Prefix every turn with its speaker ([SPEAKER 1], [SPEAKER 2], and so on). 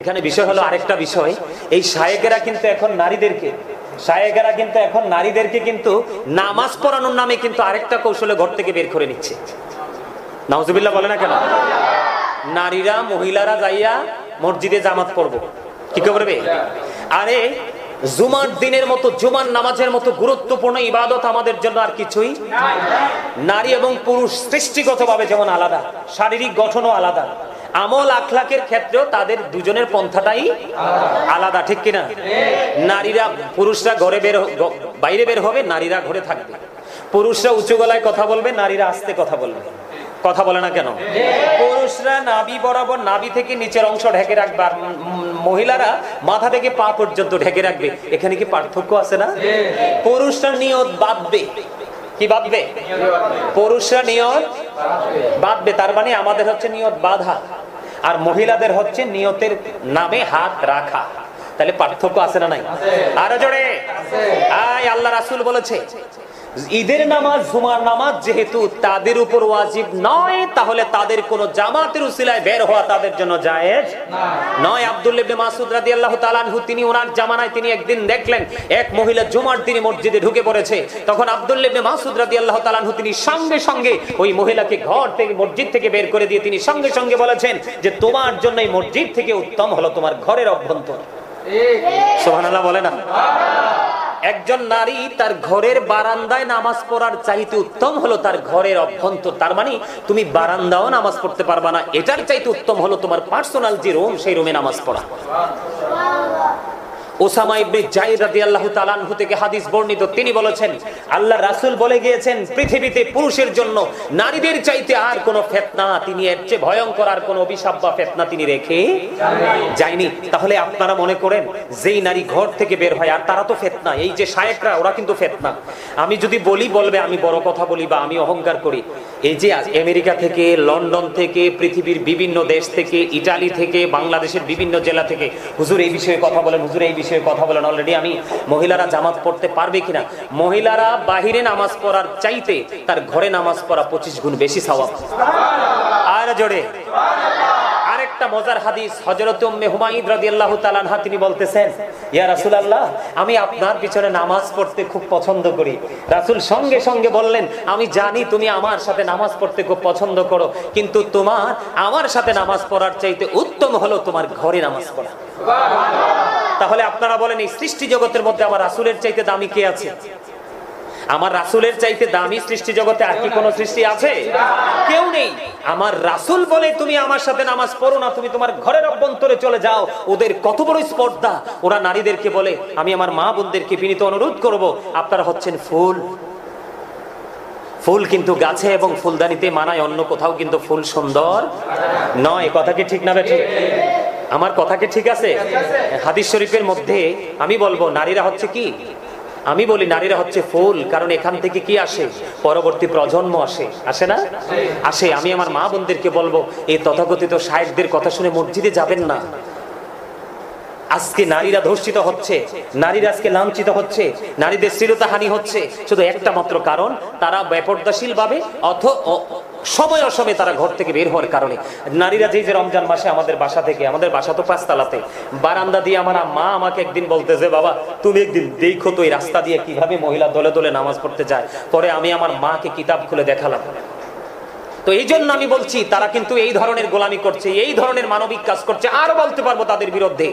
[SPEAKER 1] এখানে বিষয় হলো আরেকটা বিষয়, এই শায়েকেরা কিন্তু এখন নারীদেরকে কিন্তু নামাজ পড়ানোর নামে কিন্তু আরেকটা কৌশলে ঘর থেকে বের করে নিচ্ছে। নাউজুবিল্লাহ বলে না কেন? নারীরা মহিলারা যাইয়া মসজিদে জামাত পড়বো, কি করবে? আরে জুমার দিনের মতো, জুমার নামাজের মতো গুরুত্বপূর্ণ ইবাদত আমাদের জন্য আর কিছুই নারী এবং পুরুষ সৃষ্টিগতভাবে যেমন আলাদা, শারীরিক গঠনও আলাদা, আমল আখলাকের ক্ষেত্রেও তাদের দুজনের পন্থাটাই আলাদা, ঠিক কিনা? নারীরা, পুরুষরা বাইরে বের হবে, নারীরা ঘরে থাকবে। পুরুষরা উঁচু গলায় কথা বলবে, নারীরা আস্তে কথা বলবে। কথা বলে না কেন? পুরুষরা নাভি বরাবর, নাভি থেকে নিচের অংশ ঢেকে রাখবে, আর মহিলারা মাথা থেকে পা পর্যন্ত ঢেকে রাখবে। এখানে কি পার্থক্য আছে না? পুরুষরা নিয়ত বাঁধবে, কি বাঁধবে? পুরুষরা নিয়ত বাঁধবে, তার মানে আমাদের হচ্ছে নিয়ত বাঁধা, আর মহিলাদের হচ্ছে নিয়তের নামে হাত রাখা। তাহলে পার্থক্য আছে না নাই? আরো জোরে আল্লাহ রাসূল বলেছে, ঈদের নামাজ, জুমার নামাজ যেহেতু তাদের উপর ওয়াজিব নয়, তাহলে তাদের কোন জামাতের উসিলায় বের হওয়া তাদের জন্য জায়েজ নয়। আব্দুল্লাহ ইবনে মাসউদ রাদিয়াল্লাহু তাআলা আনহু, তিনি ওনার জামানায় তিনি একদিন দেখলেন এক মহিলা জুমার দিনে মসজিদে ঢুকে পড়েছে। তখন আব্দুল্লাহ ইবনে মাসউদ রাদিয়াল্লাহু তাআলা আনহু তিনি সঙ্গে সঙ্গে ওই মহিলাকে ঘর থেকে, মসজিদ থেকে বের করে দিয়ে তিনি সঙ্গে সঙ্গে বলেছেন যে তোমার জন্য এই মসজিদ থেকে উত্তম হলো তোমার ঘরের অভ্যন্তর। সুবহানাল্লাহ বলে না? একজন নারী তার ঘরের বারান্দায় নামাজ পড়ার চাইতে উত্তম হলো তার ঘরের অভ্যন্তর। তার মানে তুমি বারান্দাও নামাজ পড়তে পারবা না, এটার চাইতে উত্তম হলো তোমার পার্সোনাল যে রুম, সেই রুমে নামাজ পড়া। ওসামা ইবনে যায়েদ রাদিয়াল্লাহু তাআলা আনহু থেকে হাদিস বর্ণিত, তিনি বলেছেন আল্লাহ রাসূল বলে গিয়েছেন পৃথিবীতে পুরুষের জন্য নারীদের চাইতে আর কোনো ফিতনা, তিনি এর চেয়ে ভয়ঙ্কর আর কোনো অভিশাপ বা ফিতনা তিনি রেখে যায়নি। তাহলে আপনারা মনে করেন যেই নারী ঘর থেকে বের হয়, আর তারা তো ফিতনা, এই যে শায়েকরা ওরা কিন্তু ফিতনা। আমি যদি বলি বলবে আমি বড় কথা বলি বা আমি অহংকার করি। এই যে আমেরিকা থেকে, লন্ডন থেকে, পৃথিবীর বিভিন্ন দেশ থেকে, ইটালি থেকে, বাংলাদেশের বিভিন্ন জেলা থেকে হুজুর এই বিষয়ে কথা বলেন, হুজুর এই বিষয়ে কথা বলেন। অলরেডি আমি মহিলারা জামাত পড়তে পারবে কিনা? মহিলারা বাহিরে নামাজ পড়ার চাইতে তার ঘরে নামাজ পড়া 25 গুণ বেশি সওয়াব। আর জোরে আরেকটা মজার হাদিস, হযরত উম্মে হুমাইদ রাদিয়াল্লাহু তাআলা আনহা তিনি বলতেছেন, ইয়া রাসূলুল্লাহ, আমি আপনার পিছনে নামাজ পড়তে খুব পছন্দ করি। রাসূল সঙ্গে সঙ্গে বললেন, আমি জানি তুমি আমার সাথে নামাজ পড়তে খুব পছন্দ করো, কিন্তু তোমার আমার সাথে নামাজ পড়ার চাইতে উত্তম হলো তোমার ঘরে নামাজ পড়া। তাহলে আপনারা বলেন, এই সৃষ্টি জগতের মধ্যে আমার রাসূলের চাইতে দামি কে আছে? আমার রাসূলের চাইতে দামি সৃষ্টি জগতে আর কি কোনো সৃষ্টি আছে? কেউ নেই। আমার রাসূল বলে তুমি আমার সাথে নামাজ পড়ো না, তুমি তোমার ঘরের অভ্যন্তরে চলে যাও। ওদের কত বড় স্পর্ধা! ওরা নারীদেরকে বলে, আমি আমার মা বোনদেরকে বিনীত অনুরোধ করব, আপনারা হচ্ছেন ফুল। ফুল কিন্তু গাছে এবং ফুলদানিতে মানায়, অন্য কোথাও কিন্তু ফুল সুন্দর নয়। কথা কি ঠিক না বেঠিক? আমার কথা কি ঠিক আছে? হাদিস শরীফের মধ্যে আমি বলবো নারীরা হচ্ছে কি, আমি বলি নারীরা হচ্ছে ফুল, কারণ এখান থেকে কি আসে? পরবর্তী প্রজন্ম আসে, আসে না? আসে। আমি আমার মা বোনদেরকে বলবো, এই তথাকথিত শায়েখদের কথা শুনে মসজিদে যাবেন না। আজকে নারীরা ধর্ষিত হচ্ছে, নারীরা আজকে লাঞ্ছিত হচ্ছে, নারীদের শ্লীলতাহানি হচ্ছে, শুধু একটা মাত্র কারণ, তারা বেপরদাশীল ভাবে সময় অসময়ে তারা ঘর থেকে বের হওয়ার কারণে। নারীরা যে রমজান মাসে আমাদের বাসা থেকে, আমাদের বাসা তো 5 তলাতে, বারান্দা দিয়ে আমার মা আমাকে একদিন বলতেছে, বাবা তুমি একদিন দেখো তো এই রাস্তা দিয়ে কিভাবে মহিলা দলে দলে নামাজ পড়তে যায়। পরে আমি আমার মাকে কিতাব খুলে দেখালাম। তো এই জন্য আমি বলছি, তারা কিন্তু এই ধরনের গোলামি করছে, এই ধরনের মানবিক কাজ করছে। আরো বলতে পারবো তাদের বিরুদ্ধে।